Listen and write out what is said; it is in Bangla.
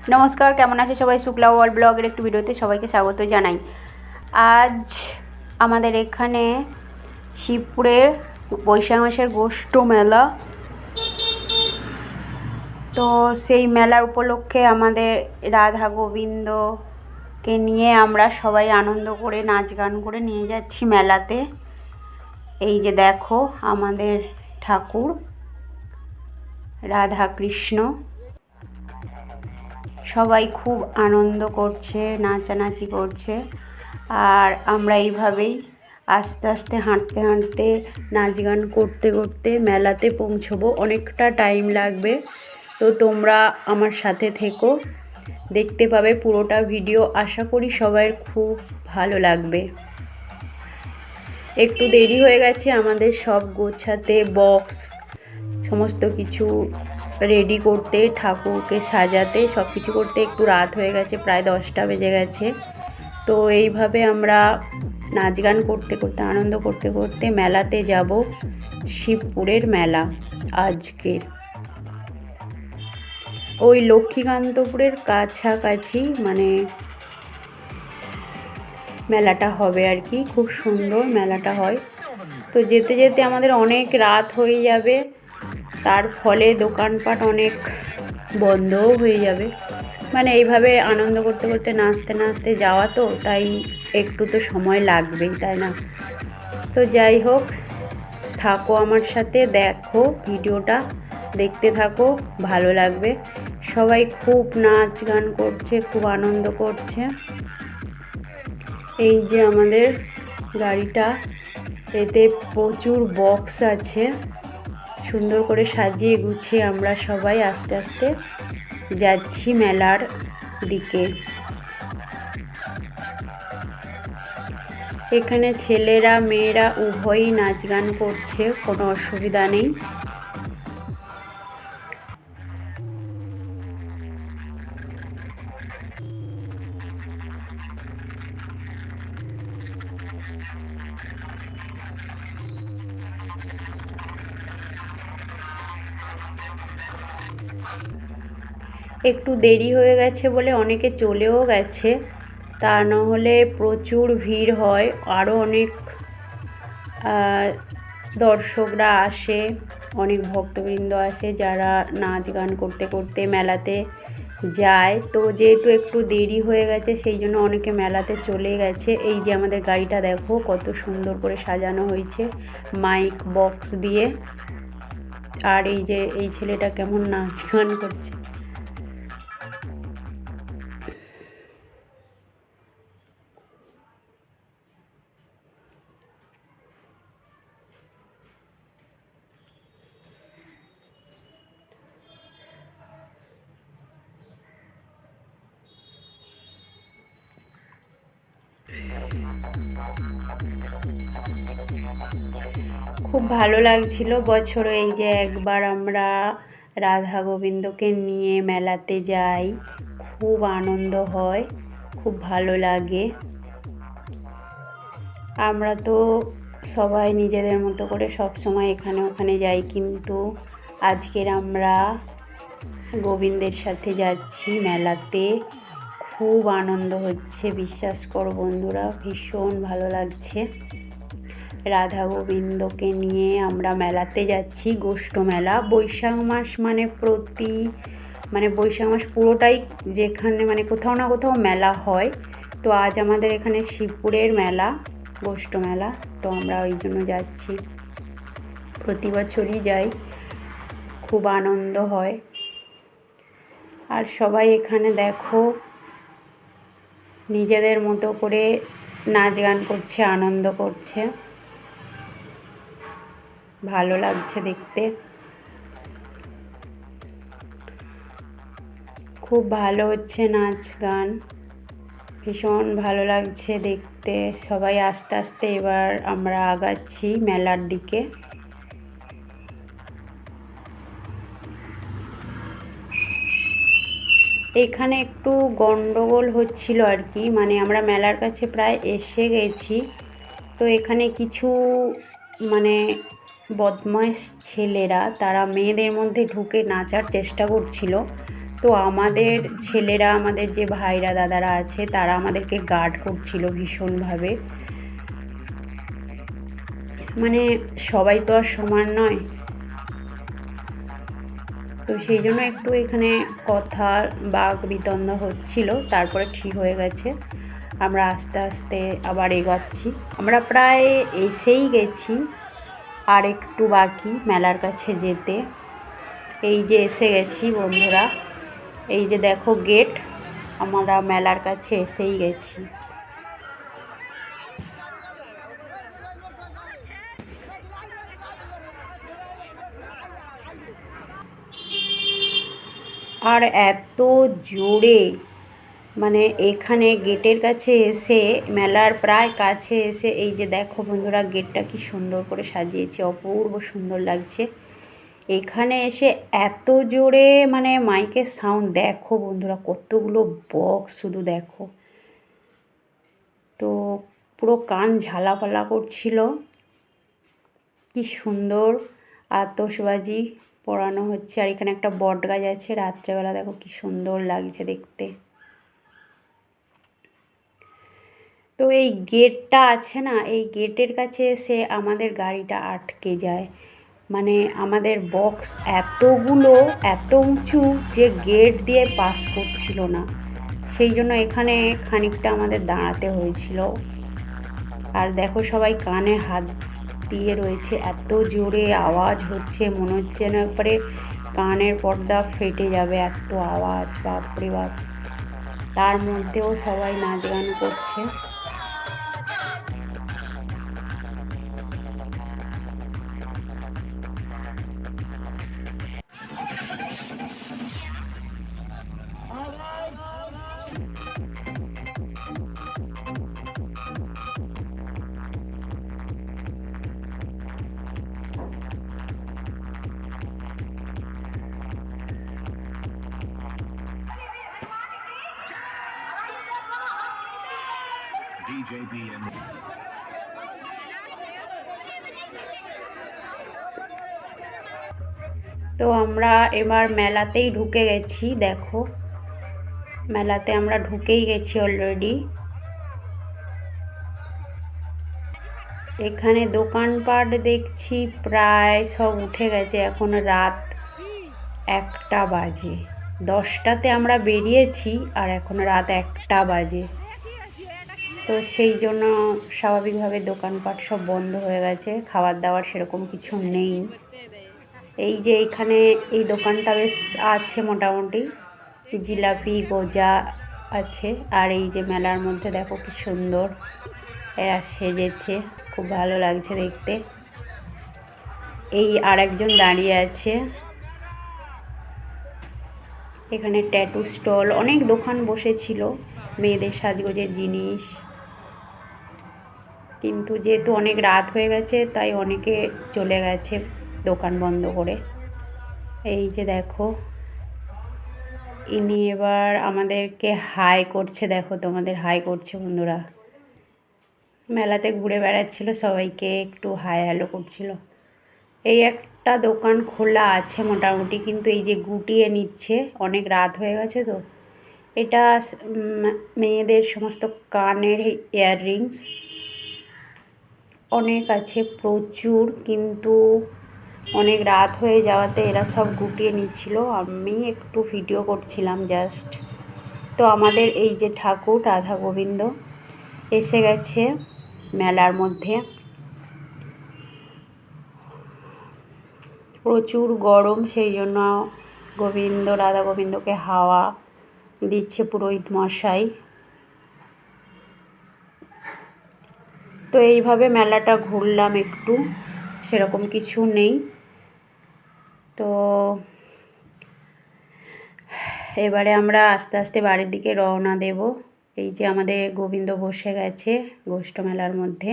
নমস্কার, কেমন আছে সবাই? শুক্লা ওয়ার্ল্ড ব্লগের একটি ভিডিওতে সবাইকে স্বাগত জানাই। আজ আমাদের এখানে শিবপুরের বৈশাখ মাসের গোষ্ঠ মেলা, তো সেই মেলার উপলক্ষে আমাদের রাধা গোবিন্দকে নিয়ে আমরা সবাই আনন্দ করে নাচ গান করে নিয়ে যাচ্ছি মেলাতে। এই যে দেখো আমাদের ঠাকুর রাধা কৃষ্ণ, সবাই খুব আনন্দ করছে, নাচানাচি করছে। আর আমরা এইভাবেই আস্তে আস্তে হাঁটতে হাঁটতে নাচ গান করতে করতে মেলাতে পৌঁছবো। অনেকটা টাইম লাগবে, তো তোমরা আমার সাথে থেকো, দেখতে পাবে পুরোটা ভিডিও। আশা করি সবার খুব ভালো লাগবে। একটু দেরি হয়ে গেছে আমাদের সব গোছাতে, বক্স সমস্ত কিছু রেডি করতে, ঠাকুরকে সাজাতে, সব কিছু করতে একটু রাত হয়ে গেছে, প্রায় 10টা বেজে গেছে। তো এইভাবে আমরা নাচ গান করতে করতে আনন্দ করতে করতে মেলাতে যাব। শিবপুরের মেলা আজকের ওই লক্ষ্মীকান্তপুরের কাছাকাছি মানে মেলাটা হবে আর কি। খুব সুন্দর মেলাটা হয়। তো যেতে যেতে আমাদের অনেক রাত হয়ে যাবে, তার ফলে দোকানপাট অনেক বন্ধও হয়ে যাবে। মানে এইভাবে আনন্দ করতে করতে নাচতে নাচতে যাওয়া, তো তাই একটু তো সময় লাগবেই, তাই না? তো যাই হোক, থাকো আমার সাথে, দেখো ভিডিওটা, দেখতে থাকো, ভালো লাগবে। সবাই খুব নাচ গান করছে, খুব আনন্দ করছে। এই যে আমাদের গাড়িটা, এতে প্রচুর বক্স আছে। সুন্দর করে সাজিয়ে গুছিয়ে আমরা সবাই আস্তে আস্তে যাচ্ছি মেলার দিকে। এখানে ছেলেরা মেয়েরা উভয়ই নাচ গান করছে, কোনো অসুবিধা নেই। একটু দেরি হয়ে গেছে বলে অনেকে চলেও গেছে, তা নাহলে প্রচুর ভিড় হয়। আরও অনেক দর্শকরা আসে, অনেক ভক্তবৃন্দ আসে যারা নাচ গান করতে করতে মেলাতে যায়। তো যেহেতু একটু দেরি হয়ে গেছে, সেই জন্য অনেকে মেলাতে চলে গেছে। এই যে আমাদের গাড়িটা দেখো কত সুন্দর করে সাজানো হয়েছে মাইক বক্স দিয়ে। আর এই যে এই ছেলেটা কেমন নাচ গান করছে। খুব ভালো লাগছিল। বছরে এই যে একবার আমরা রাধা গোবিন্দকে নিয়ে মেলাতে যাই, খুব আনন্দ হয়, খুব ভালো লাগে। আমরা তো সবাই নিজেদের মতো করে সব সময় এখানে ওখানে যাই, কিন্তু আজকের আমরা গোবিন্দের সাথে যাচ্ছি মেলাতে। খুব আনন্দ হচ্ছে, বিশ্বাস করো বন্ধুরা, ভীষণ ভালো লাগছে। রাধা গোবিন্দকে নিয়ে আমরা মেলাতে যাচ্ছি, গোষ্ঠ মেলা। বৈশাখ মাস মানে বৈশাখ মাস পুরোটাই যেখানে মানে কোথাও না কোথাও মেলা হয়। তো আজ আমাদের এখানে শিবপুরের মেলা, গোষ্ঠ মেলা, তো আমরা ওই জন্য যাচ্ছি। প্রতি বছরই যাই, খুব আনন্দ হয়। আর সবাই এখানে দেখো নিজেদের মতো করে নাচ গান করছে, আনন্দ করছে, ভালো লাগছে দেখতে। খুব ভালো হচ্ছে নাচ গান, ভীষণ ভালো লাগছে দেখতে। সবাই আস্তে আস্তে এবার আমরা আগাচ্ছি মেলার দিকে। এখানে একটু গন্ডগোল হচ্ছিল আর কি, মানে আমরা মেলার কাছে প্রায় এসে গেছি। তো এখানে কিছু মানে বদমাইশ ছেলেরা, তারা মেয়েদের মধ্যে ঢুকে নাচার চেষ্টা করছিল। তো আমাদের ছেলেরা, আমাদের যে ভাইরা দাদারা আছে, তারা আমাদেরকে গার্ড করছিল ভীষণভাবে। মানে সবাই তো আর সমান নয়, তো সেই জন্য একটু এখানে কথা বাক বিতণ্ডা হচ্ছিল, তারপরে ঠিক হয়ে গেছে। আমরা আস্তে আস্তে আবার এগোচ্ছি। আমরা প্রায় এসেই গেছি, আর একটু বাকি মেলার কাছে যেতে। এই যে এসে গেছি বন্ধুরা, এই যে দেখো গেট, আমরা মেলার কাছে এসেই গেছি। আর এত জোরে, মানে এখানে গেটের কাছে এসে, মেলার প্রায় কাছে এসে, এই যে দেখো বন্ধুরা গেটটা কি সুন্দর করে সাজিয়েছে, অপূর্ব সুন্দর লাগছে। এখানে এসে এত জোরে মানে মাইকের সাউন্ড, দেখো বন্ধুরা কতগুলো বক্স শুধু দেখো, তো পুরো কান ঝালাপালা করছিল। কি সুন্দর আতশবাজি পোড়ানো হচ্ছে, আর এখানে একটা বট গাছ আছে, রাত্রেবেলা দেখো কি সুন্দর লাগছে দেখতে। তো এই গেটটা আছে না, এই গেটের কাছে এসে আমাদের গাড়িটা আটকে যায়। মানে আমাদের বক্স এতগুলো, এত উঁচু যে গেট দিয়ে পাস করছিল না, সেই জন্য এখানে খানিকটা আমাদের দাঁড়াতে হয়েছিল। আর দেখো সবাই কানে হাত দিয়ে রয়েছে, এত জোরে আওয়াজ হচ্ছে, মনে হচ্ছে যেন একবারে কানের পর্দা ফেটে যাবে, এত আওয়াজ, বাপরে বাপ। তার মধ্যেও সবাই নাচ গান করছে। DJBN. তো আমরা এবার মেলাতেই ঢুকে গেছি, দেখো মেলাতে আমরা ঢুকেই গেছি অলরেডি। এখানে দোকানপাট দেখছি প্রায় সব উঠে গেছে, এখন রাত 1টা বাজে। 10টাতে আমরা বেরিয়েছি আর এখন রাত 1টা বাজে, তো সেই জন্য স্বাভাবিকভাবে দোকানপাট সব বন্ধ হয়ে গেছে, খাবার দাবার সেরকম কিছু নেই। এই যে এইখানে এই দোকানটা বেশ আছে মোটামুটি, জিলাপি গজা আছে। আর এই যে মেলার মধ্যে দেখো কি সুন্দর এরা সেজেছে, খুব ভালো লাগছে দেখতে। এই আরেকজন দাঁড়িয়ে আছে। এখানে ট্যাটু স্টল, অনেক দোকান বসেছিল মেয়েদের সাজগোজের জিনিস, কিন্তু যেহেতু অনেক রাত হয়ে গেছে তাই অনেকে চলে গেছে দোকান বন্ধ করে। এই যে দেখো ইনি এবার আমাদেরকে হাই করছে, দেখো তোমাদের হাই করছে বন্ধুরা। মেলাতে ঘুরে বেড়াচ্ছিল, সবাইকে একটু হাই হ্যালো করছিল। এই একটা দোকান খোলা আছে মোটামুটি, কিন্তু এই যে গুটিয়ে নিচ্ছে, অনেক রাত হয়ে গেছে তো। এটা মেয়েদের সমস্ত কানের ইয়াররিংস অনেক আছে, প্রচুর, কিন্তু অনেক রাত হয়ে যাওয়াতে এরা সব গুটিয়ে নিচ্ছিল, আমি একটু ভিডিও করছিলাম জাস্ট। তো আমাদের এই যে ঠাকুর রাধা গোবিন্দ এসে গেছে মেলার মধ্যে। প্রচুর গরম, সেই জন্য রাধা গোবিন্দকে হাওয়া দিচ্ছে পুরোহিত মশাই। তো এইভাবে মেলাটা ঘুরলাম একটু, সেরকম কিছু নেই। তো এবারে আমরা আস্তে আস্তে বাড়ির দিকে রওনা দেব। এই যে আমাদের গোবিন্দ বসে গেছে গোষ্ঠ মেলার মধ্যে।